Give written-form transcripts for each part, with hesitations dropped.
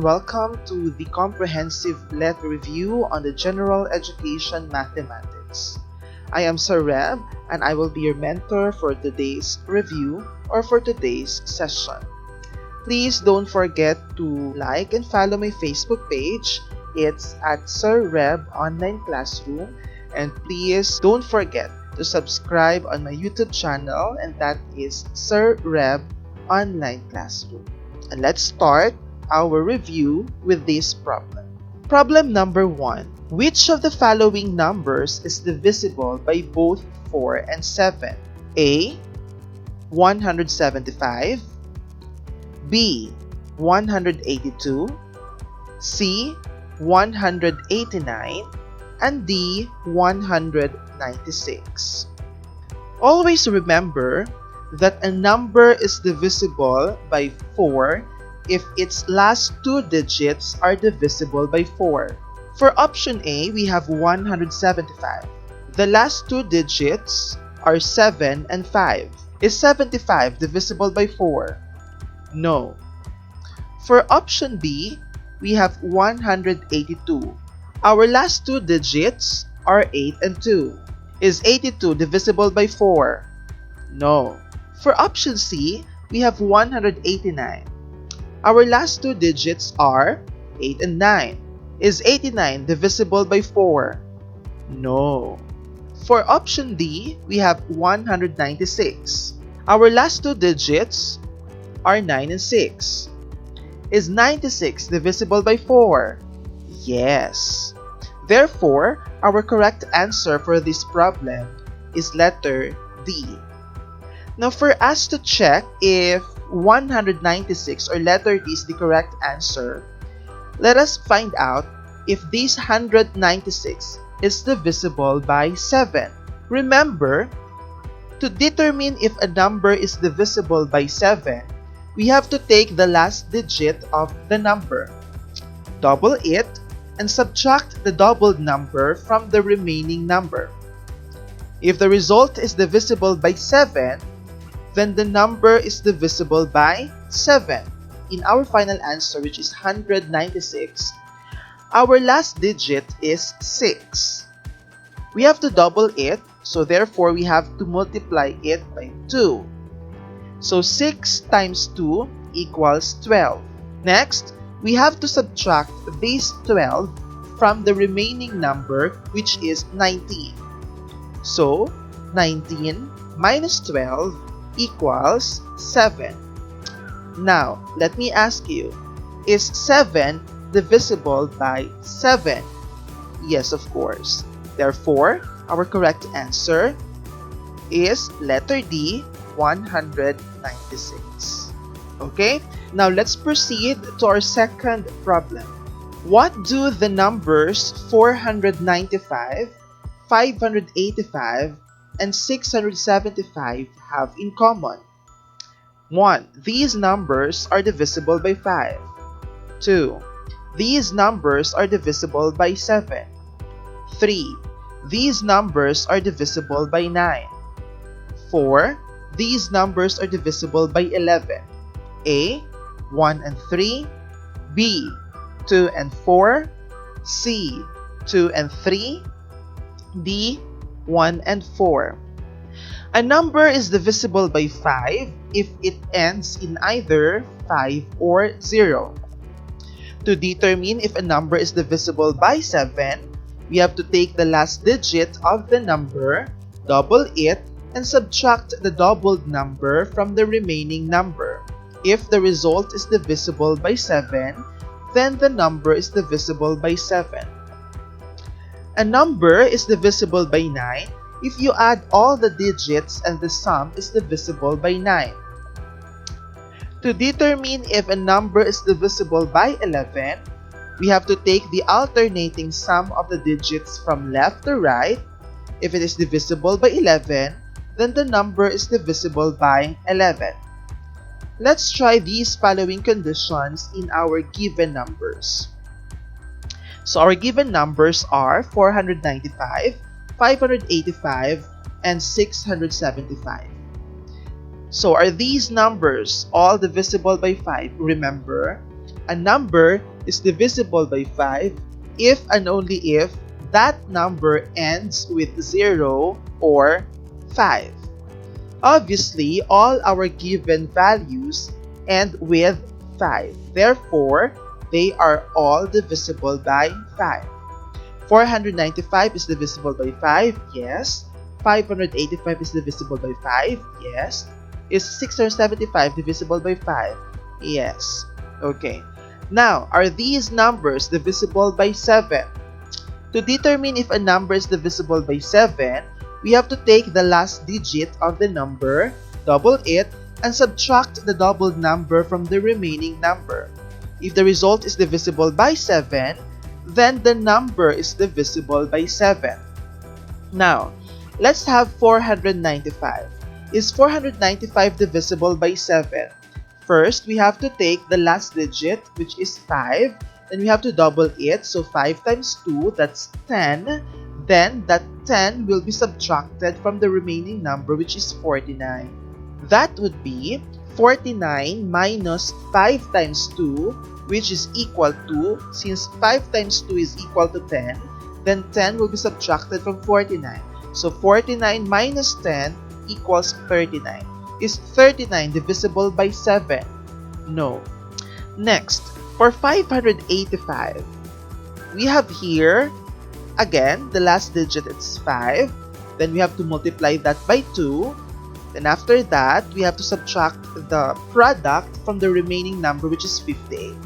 welcome to the comprehensive letter review on the General Education Mathematics. I am Sir Reb and I will be your mentor for today's review or for today's session. Please don't forget to like and follow my Facebook page. It's at Sir Reb Online Classroom, and please don't forget to subscribe on my YouTube channel, and that is Sir Reb Online Classroom. And let's start our review with this problem. Problem number 1. Which of the following numbers is divisible by both 4 and 7? A. 175, B. 182, C. 189, and D. 196. Always remember that a number is divisible by 4 if its last two digits are divisible by 4. For option A, we have 175. The last two digits are 7 and 5. Is 75 divisible by 4? No. For option B, we have 182. Our last two digits are 8 and 2. Is 82 divisible by 4? No. For option C, we have 189. Our last two digits are 8 and 9. Is 89 divisible by 4? No. For option D, we have 196. Our last two digits are 9 and 6. Is 96 divisible by 4? Yes. Therefore, our correct answer for this problem is letter D. Now, for us to check if 196 or letter D is the correct answer, let us find out if this 196 is divisible by 7. Remember, to determine if a number is divisible by 7, we have to take the last digit of the number, double it, and subtract the doubled number from the remaining number. If the result is divisible by 7, then the number is divisible by 7. In our final answer, which is 196, our last digit is 6. We have to double it, so therefore we have to multiply it by 2. So 6 times 2 equals 12. Next, we have to subtract this 12 from the remaining number, which is 19. So 19 minus 12 equals 7. Now, let me ask you, is 7 divisible by 7? Yes, of course. Therefore, our correct answer is letter D, 196. Okay? Now, let's proceed to our second problem. What do the numbers 495, 585, and 675 have in common? 1. These numbers are divisible by 5. 2. These numbers are divisible by 7. 3. These numbers are divisible by 9. 4. These numbers are divisible by 11. A. 1 and 3. B. 2 and 4. C. 2 and 3. D. 1 and 4. A number is divisible by 5 if it ends in either 5 or 0. To determine if a number is divisible by 7, we have to take the last digit of the number, double it, and subtract the doubled number from the remaining number. If the result is divisible by 7, then the number is divisible by 7. A number is divisible by 9 if you add all the digits and the sum is divisible by 9. To determine if a number is divisible by 11, we have to take the alternating sum of the digits from left to right. If it is divisible by 11, then the number is divisible by 11. Let's try these following conditions in our given numbers. So our given numbers are 495, 585, and 675. So are these numbers all divisible by 5? Remember, a number is divisible by 5 if and only if that number ends with 0 or 5. Obviously, all our given values end with 5. Therefore, they are all divisible by 5. 495 is divisible by 5? Yes. 585 is divisible by 5? Yes. Is 675 divisible by 5? Yes. Okay. Now, are these numbers divisible by 7? To determine if a number is divisible by 7, we have to take the last digit of the number, double it, and subtract the doubled number from the remaining number. If the result is divisible by 7, then the number is divisible by 7. Now, let's have 495. Is 495 divisible by 7? First, we have to take the last digit, which is 5. Then we have to double it. So 5 times 2, that's 10. Then that 10 will be subtracted from the remaining number, which is 49. That would be 49 minus 5 times 2, which is equal to, since 5 times 2 is equal to 10, then 10 will be subtracted from 49. So 49 minus 10 equals 39. Is 39 divisible by 7? No. Next, for 585, we have here, again, the last digit is 5. Then we have to multiply that by 2. Then after that, we have to subtract the product from the remaining number, which is 58.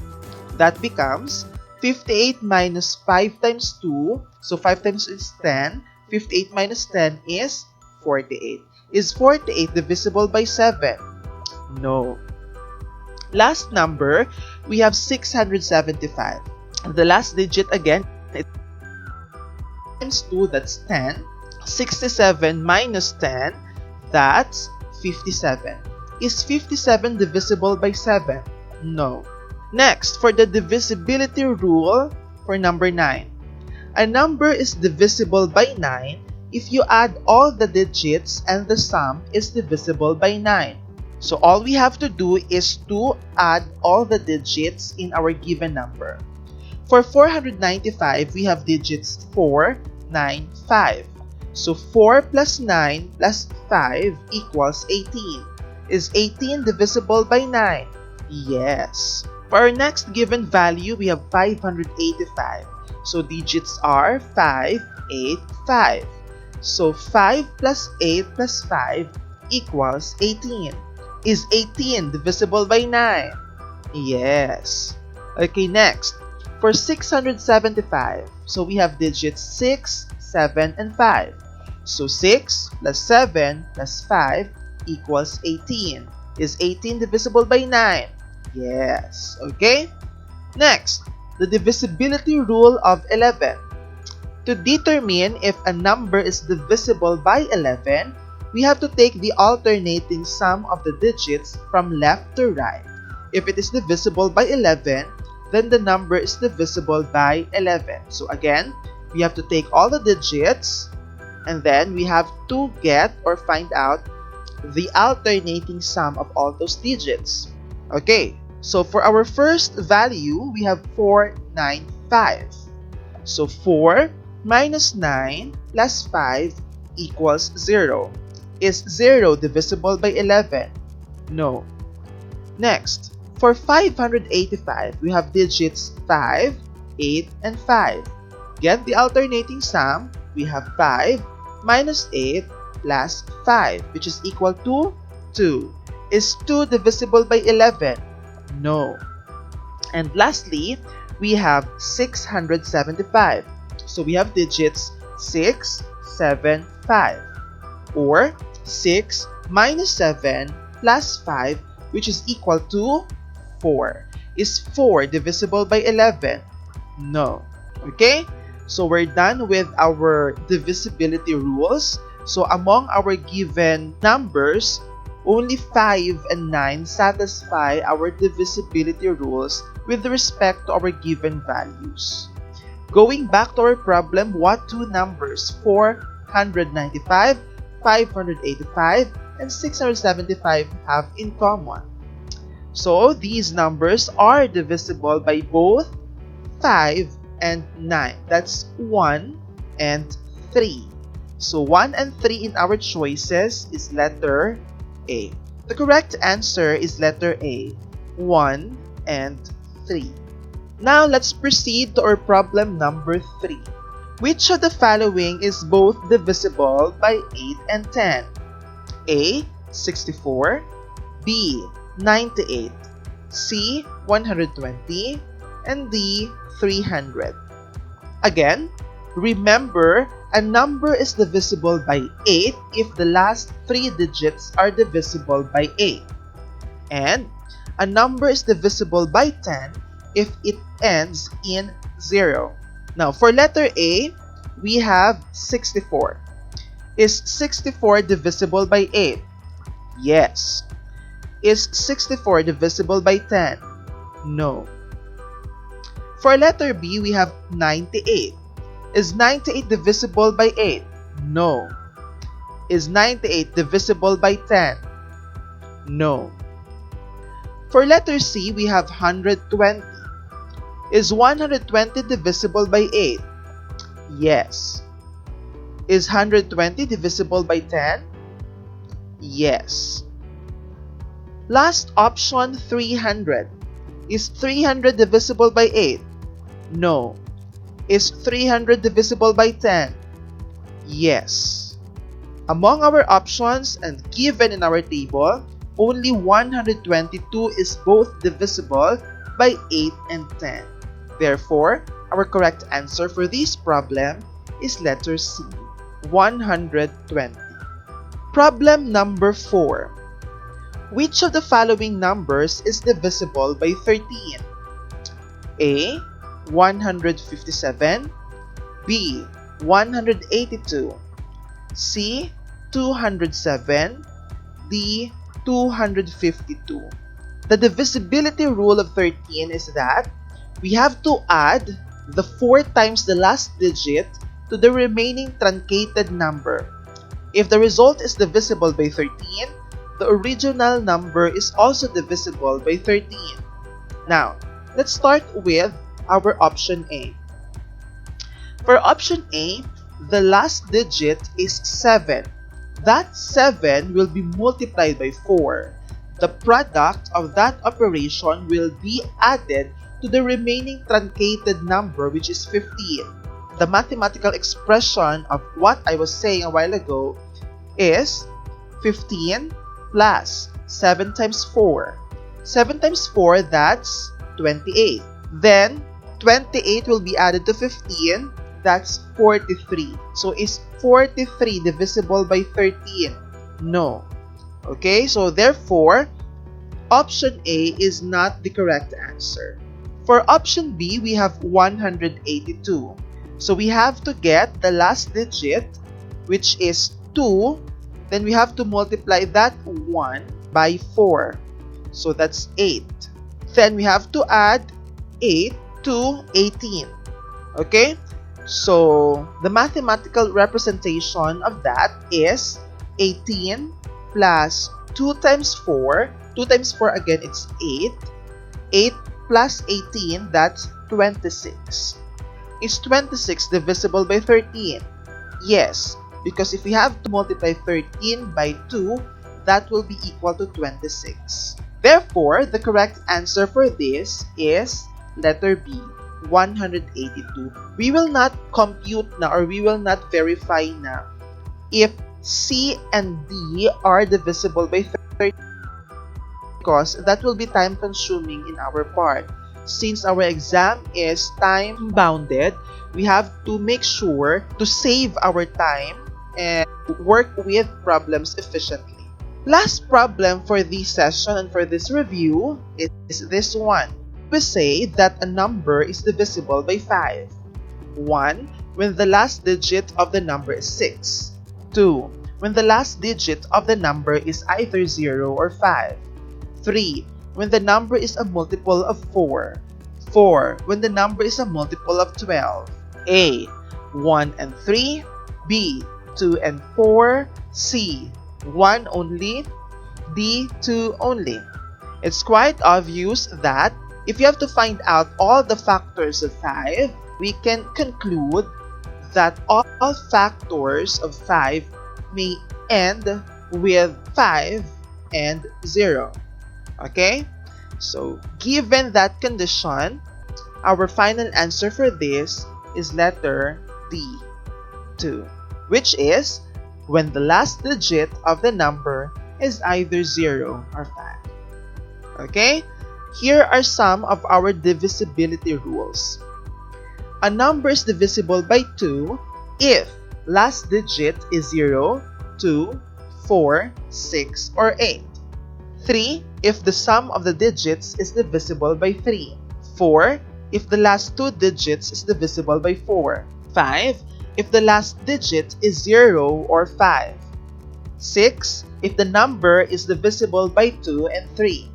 That becomes 58 minus 5 times 2. So 5 times 2 is 10. 58 minus 10 is 48. Is 48 divisible by 7? No. Last number, we have 675. The last digit again, times 2, that's 10. 67 minus 10, that's 57. Is 57 divisible by 7? No. Next, for the divisibility rule for number 9. A number is divisible by 9 if you add all the digits and the sum is divisible by 9. So all we have to do is to add all the digits in our given number. For 495, we have digits 4, 9, 5. So 4 plus 9 plus 5 equals 18. Is 18 divisible by 9? Yes. For our next given value, we have 585. So digits are 5, 8, 5. So 5 plus 8 plus 5 equals 18. Is 18 divisible by 9? Yes. Okay, next. For 675, so we have digits 6, 7, and 5. So 6 plus 7 plus 5 equals 18. Is 18 divisible by 9? Yes. Okay? Next, the divisibility rule of 11. To determine if a number is divisible by 11, we have to take the alternating sum of the digits from left to right. If it is divisible by 11, then the number is divisible by 11. So again, we have to take all the digits and then we have to get or find out the alternating sum of all those digits. Okay, so for our first value, we have 495. So 4 minus 9 plus 5 equals 0. Is 0 divisible by 11? No. Next, for 585, we have digits 5, 8, and 5. Get the alternating sum. We have 5 minus 8 plus 5, which is equal to 2. Is 2 divisible by 11? No. And lastly, we have 675. So we have digits 6, 7, 5. Or 6 minus 7 plus 5, which is equal to 4. Is 4 divisible by 11? No. Okay? So we're done with our divisibility rules. So among our given numbers, only 5 and 9 satisfy our divisibility rules with respect to our given values. Going back to our problem, what two numbers, 495, 585, and 675 have in common? So these numbers are divisible by both 5, and 9. That's 1 and 3. So 1 and 3 in our choices is letter A. The correct answer is letter A, 1 and 3. Now let's proceed to our problem number 3. Which of the following is both divisible by 8 and 10? A. 64, B. 98, C. 120, and D. 300. Again, remember, a number is divisible by 8 if the last 3 digits are divisible by 8. And a number is divisible by 10 if it ends in 0. Now, for letter A, we have 64. Is 64 divisible by 8? Yes. Is 64 divisible by 10? No. For letter B, we have 98. Is 98 divisible by 8? No. Is 98 divisible by 10? No. For letter C, we have 120. Is 120 divisible by 8? Yes. Is 120 divisible by 10? Yes. Last option, 300. Is 300 divisible by 8? No. Is 300 divisible by 10? Yes. Among our options and given in our table, only 122 is both divisible by 8 and 10. Therefore, our correct answer for this problem is letter C, 120. Problem number 4. Which of the following numbers is divisible by 13? A. 157, B. 182, C. 207, D. 252. The divisibility rule of 13 is that we have to add the 4 times the last digit to the remaining truncated number. If the result is divisible by 13, the original number is also divisible by 13. Now, let's start with our option A. For option A, the last digit is 7. That 7 will be multiplied by 4. The product of that operation will be added to the remaining truncated number, which is 15. The mathematical expression of what I was saying a while ago is 15 plus 7 times 4. 7 times 4, that's 28. Then, 28 will be added to 15, that's 43. So, is 43 divisible by 13? No. Okay, so therefore, option A is not the correct answer. For option B, we have 182. So, we have to get the last digit, which is 2. Then, we have to multiply that 1 by 4. So, that's 8. Then, we have to add 8 to 18. Okay? So, the mathematical representation of that is 18 plus 2 times 4. 2 times 4, again, it's 8. 8 plus 18, that's 26. Is 26 divisible by 13? Yes, because if we have to multiply 13 by 2, that will be equal to 26. Therefore, the correct answer for this is letter B, 182. We will not compute now, or we will not verify now if C and D are divisible by 13, because that will be time consuming in our part. Since our exam is time bounded, we have to make sure to save our time and work with problems efficiently. Last problem for this session and for this review is this one. We say that a number is divisible by 5. 1. When the last digit of the number is 6. 2. When the last digit of the number is either 0 or 5. 3. When the number is a multiple of 4. 4. When the number is a multiple of 12. A. 1 and 3. B. 2 and 4. C. 1 only. D. 2 only. It's quite obvious that If you have to find out all the factors of 5, we can conclude that all factors of 5 may end with 5 and 0. Okay? So, given that condition, our final answer for this is letter D, 2, which is when the last digit of the number is either 0 or 5. Okay? Here are some of our divisibility rules. A number is divisible by 2 if last digit is 0, 2, 4, 6, or 8. 3 if the sum of the digits is divisible by 3. 4 if the last two digits is divisible by 4. 5 if the last digit is 0 or 5. 6 if the number is divisible by 2 and 3.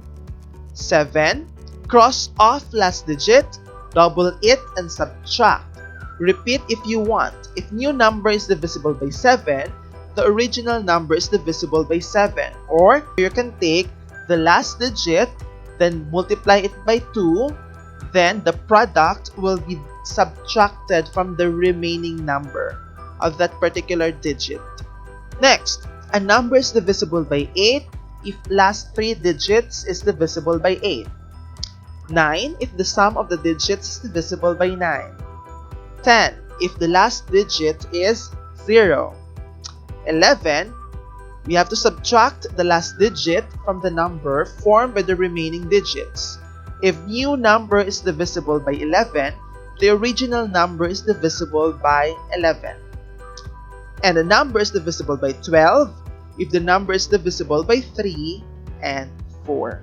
7. Cross off last digit, double it, and subtract. Repeat if you want. If new number is divisible by 7, the original number is divisible by 7. Or you can take the last digit, then multiply it by 2, then the product will be subtracted from the remaining number of that particular digit. Next, a number is divisible by 8 if last 3 digits is divisible by 8. 9 if the sum of the digits is divisible by 9. 10 if the last digit is 0. 11, we have to subtract the last digit from the number formed by the remaining digits. If new number is divisible by 11, the original number is divisible by 11. And the number is divisible by 12 if the number is divisible by 3 and 4.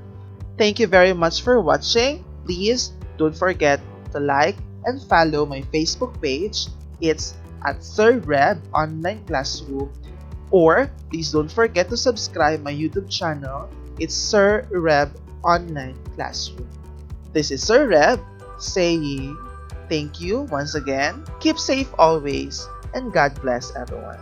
Thank you very much for watching. Please don't forget to like and follow my Facebook page. It's at Sir Reb Online Classroom. Or please don't forget to subscribe my YouTube channel. It's Sir Reb Online Classroom. This is Sir Reb saying thank you once again. Keep safe always, and God bless everyone.